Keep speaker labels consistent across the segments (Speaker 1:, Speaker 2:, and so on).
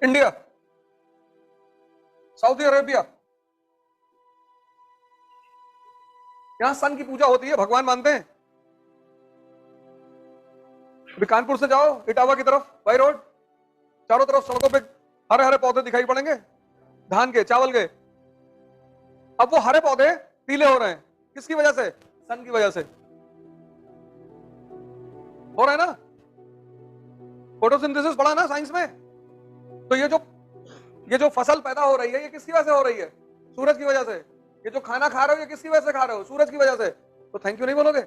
Speaker 1: India, Saudi Arabia, यहां सन की पूजा होती है, भगवान मानते हैं। अभी कानपुर से जाओ इटावा की तरफ, बाई रोड, चारों तरफ सड़कों पे हरे हरे पौधे दिखाई पड़ेंगे, धान के, चावल के। अब वो हरे पौधे पीले हो रहे हैं, किसकी वजह से? सन की वजह से हो रहा है ना। फोटोसिंथेसिस पढ़ा ना साइंस में। तो ये जो फसल पैदा हो रही है, ये किसकी वजह से हो रही है? सूरज की वजह से। ये जो खाना खा रहे हो, ये किसकी वजह से खा रहे हो? सूरज की वजह से। तो थैंक यू नहीं बोलोगे?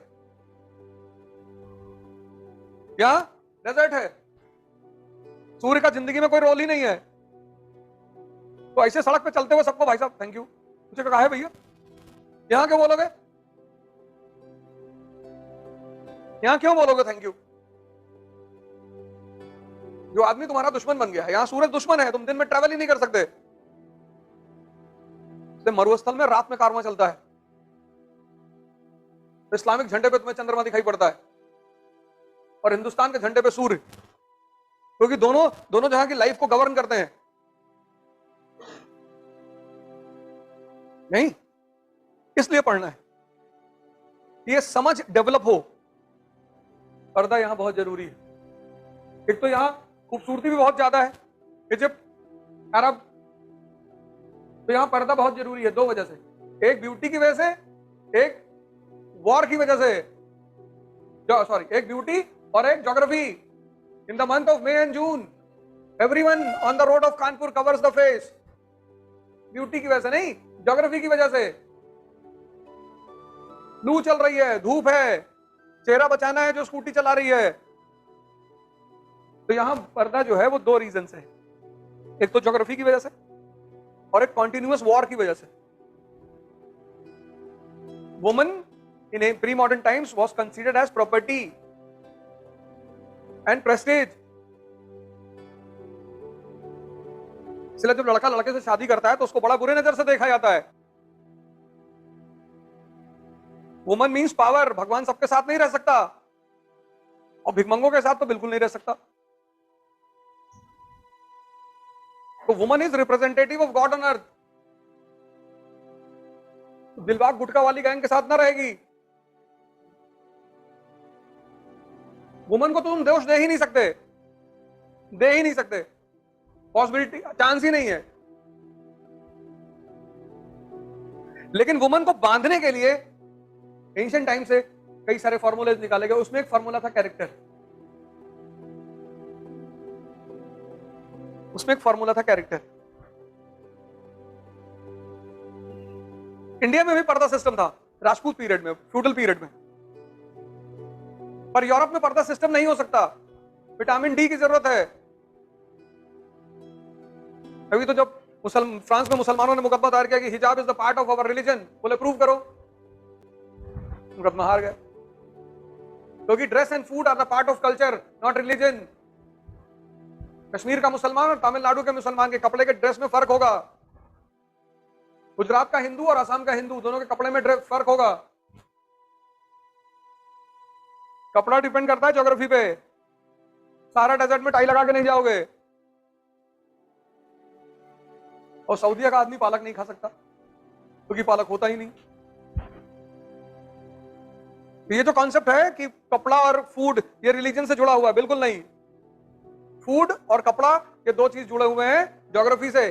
Speaker 1: यहां डेजर्ट है, सूर्य का जिंदगी में कोई रोल ही नहीं है। तो ऐसे सड़क पे चलते हुए सबको भाई साहब थैंक यू, मुझे कहा है भैया, यहां क्यों बोलोगे? यहां क्यों बोलोगे थैंक यू? जो आदमी तुम्हारा दुश्मन बन गया है, यहां सूरज दुश्मन है, तुम दिन में ट्रैवल ही नहीं कर सकते। मरुस्थल में रात में कारवां चलता है, तो इस्लामिक झंडे पे तुम्हें चंद्रमा दिखाई पड़ता है और हिंदुस्तान के झंडे पे सूर्य, क्योंकि दोनों जहां की लाइफ को गवर्न करते हैं। नहीं, इसलिए पढ़ना है, ये समझ डेवलप हो। पर्दा यहां बहुत जरूरी है। एक तो यहां खूबसूरती भी बहुत ज्यादा है, इजिप्ट, अरब, तो यहां पर्दा बहुत जरूरी है दो वजह से, एक ब्यूटी की वजह से, एक वॉर की वजह से, एक ब्यूटी और एक geography. In the month of May and June everyone on the road of Kanpur covers the face, beauty की वजह से नहीं, ज्योग्राफी की वजह से। लू चल रही है, धूप है, चेहरा बचाना है जो स्कूटी चला रही है। तो यहां पर्दा जो है वो दो रीजन से, एक तो ज्योग्राफी की वजह से और एक कॉन्टिन्यूअस वॉर की वजह से। Woman in pre modern times was considered as property and prestige. इसलिए जब लड़का लड़के से शादी करता है तो उसको बड़ा बुरे नजर से देखा जाता है। वुमन मीन्स पावर, भगवान सबके साथ नहीं रह सकता और भिखमंगों के साथ तो बिल्कुल नहीं रह सकता। तो woman is representative of God on earth. Dilbagh गुटखा वाली गैंग के साथ ना रहेगी। वुमन को तो तुम दोष दे ही नहीं सकते, दे ही नहीं सकते, पॉसिबिलिटी, चांस ही नहीं है। लेकिन वुमन को बांधने के लिए एंशिएंट टाइम से कई सारे फॉर्मूले निकाले गए, उसमें एक फॉर्मूला था कैरेक्टर। उसमें एक फॉर्मूला था कैरेक्टर। इंडिया में भी पर्दा सिस्टम था राजपूत पीरियड में, फ्यूडल पीरियड में, पर यूरोप में पर्दा सिस्टम नहीं हो सकता। विटामिन डी की जरूरत है। अभी तो जब फ्रांस में मुसलमानों ने मुकदमा दायर किया कि हिजाब is the part of our religion, बोले प्रूव करो, मुकदमा हार गए, क्योंकि dress and food are the part of culture not religion. Kashmir का मुसलमान और तमिलनाडु के मुसलमान के कपड़े के ड्रेस में फर्क होगा, गुजरात का हिंदू और असम का हिंदू दोनों के कपड़े में ड्रेस फर्क होगा। कपड़ा डिपेंड करता है ज्योग्राफी पे। सारा डेजर्ट में टाई लगा के नहीं जाओगे। और सऊदीया का आदमी पालक नहीं खा सकता क्योंकि पालक होता ही नहीं। तो ये जो कॉन्सेप्ट है कि कपड़ा और फूड ये रिलीजन से जुड़ा हुआ है, बिल्कुल नहीं। फूड और कपड़ा ये दो चीज जुड़े हुए हैं ज्योग्राफी से।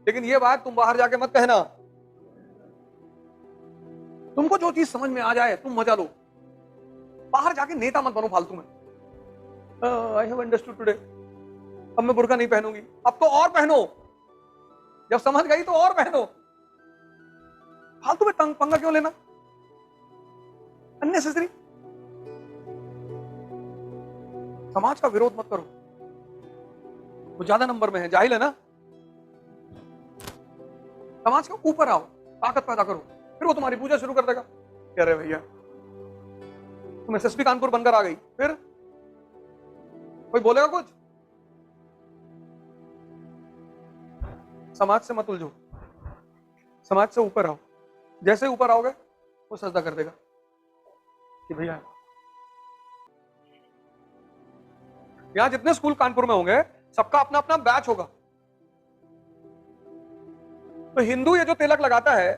Speaker 1: लेकिन ये बात तुम बाहर जाके मत कहना। तुमको जो चीज समझ में आ जाए तुम मजा लो, बाहर जाके नेता मत बनो फालतू में। आई हैव अंडरस्टूड टुडे, अब मैं बुर्का नहीं पहनूंगी, अब तो और पहनो, जब समझ गई तो और पहनो। फालतू में तंग पंगा क्यों लेना, अननेसेसरी। समाज का विरोध मत करो, वो ज्यादा नंबर में है, जाहिल है ना। समाज के ऊपर आओ, ताकत पैदा करो, फिर वो तुम्हारी पूजा शुरू कर देगा। कह रहे भैया तुम एसएसपी कानपुर बनकर आ गई, फिर कोई बोलेगा कुछ? समाज से मत उलझो, समाज से ऊपर आओ। जैसे ऊपर आओगे वो सजदा कर देगा कि भैया। यहां जितने स्कूल कानपुर में होंगे सबका अपना अपना बैच होगा, तो हिंदू ये जो तिलक लगाता है,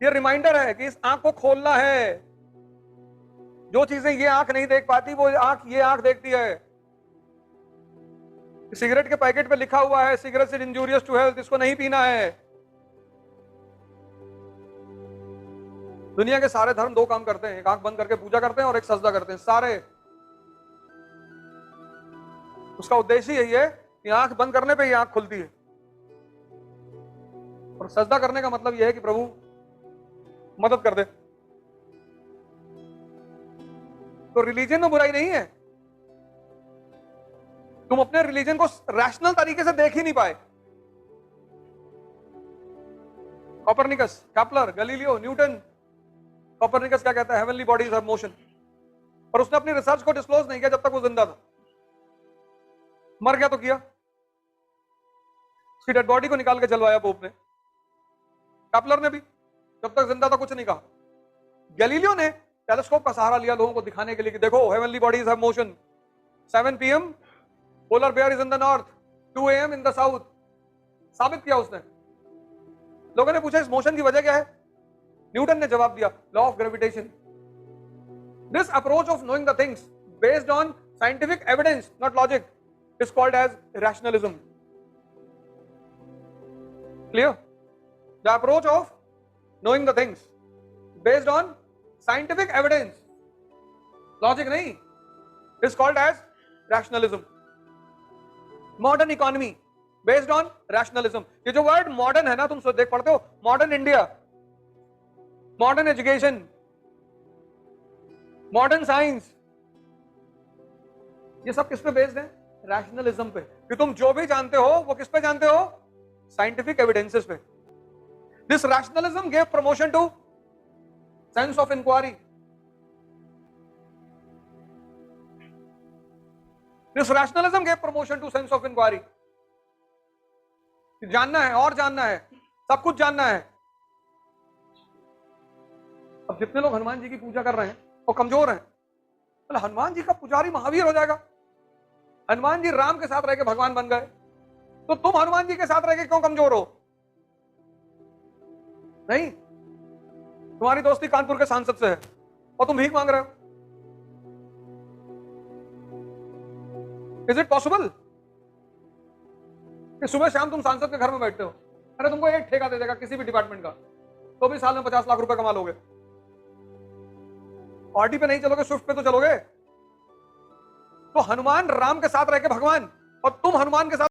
Speaker 1: ये रिमाइंडर है कि इस आंख को खोलना है। जो चीजें ये आंख नहीं देख पाती, वो ये आंख देखती है। सिगरेट के पैकेट पे लिखा हुआ है cigarette is injurious to health, इसको नहीं पीना है। दुनिया के सारे धर्म दो काम करते हैं, एक आंख बंद करके पूजा करते हैं और एक सजदा करते हैं, सारे। उसका उद्देश्य यही है कि आंख बंद करने पे ही आंख खुलती है, और सजदा करने का मतलब यह है कि प्रभु मदद कर दे। तो रिलीजन में बुराई नहीं है, तुम अपने रिलीजन को रैशनल तरीके से देख ही नहीं पाए। Copernicus, Kepler, Galileo, Newton. Copernicus क्या कहता है? Heavenly bodies have motion. और उसने अपनी रिसर्च को डिस्क्लोज नहीं किया जब तक वो जिंदा था। मर गया तो किया, उसकी डेड बॉडी को निकाल के जलवाया पोप ने। केपलर ने भी जब तक जिंदा था कुछ नहीं कहा। गैलीलियो ने टेलीस्कोप का सहारा लिया लोगों को दिखाने के लिए कि देखो heavenly bodies have motion. 7 PM polar bear is in the north, 2 AM in the south. साबित किया उसने। लोगों ने पूछा इस मोशन की वजह क्या है? न्यूटन ने जवाब दिया, law of gravitation. This approach of knowing the things based on scientific evidence, not logic, is called as rationalism. Clear? The approach of knowing the things based on scientific evidence, logic नहीं, is called as rationalism. Modern economy based on rationalism. ये जो word modern है ना, तुम देख पढ़ते हो, modern India, modern education, modern science, ये सब किस पे बेस्ड है? रैशनलिज्म पे। कि तुम जो भी जानते हो वो किस पे जानते हो? साइंटिफिक एविडेंसेस पे। This rationalism gave promotion to sense of inquiry. This rationalism gave promotion to sense of inquiry. जानना है और जानना है, सब कुछ जानना है। अब जितने लोग हनुमान जी की पूजा कर रहे हैं वो कमजोर हैं, तो हनुमान जी का पुजारी महावीर हो जाएगा। हनुमान जी राम के साथ रह के भगवान बन गए, तो तुम हनुमान जी के साथ रह के क्यों कमजोर हो? नहीं, तुम्हारी दोस्ती कानपुर के सांसद से है और तुम भीख मांग रहे हो। इज इट पॉसिबल कि सुबह शाम तुम सांसद के घर में बैठते हो? अरे तुमको एक ठेका दे देगा किसी भी डिपार्टमेंट का, तो भी साल में 50 लाख रुपए कमा लोगे। पार्टी पे नहीं चलोगे, स्विफ्ट पे तो चलोगे। तो हनुमान राम के साथ रह के भगवान, और तुम हनुमान के साथ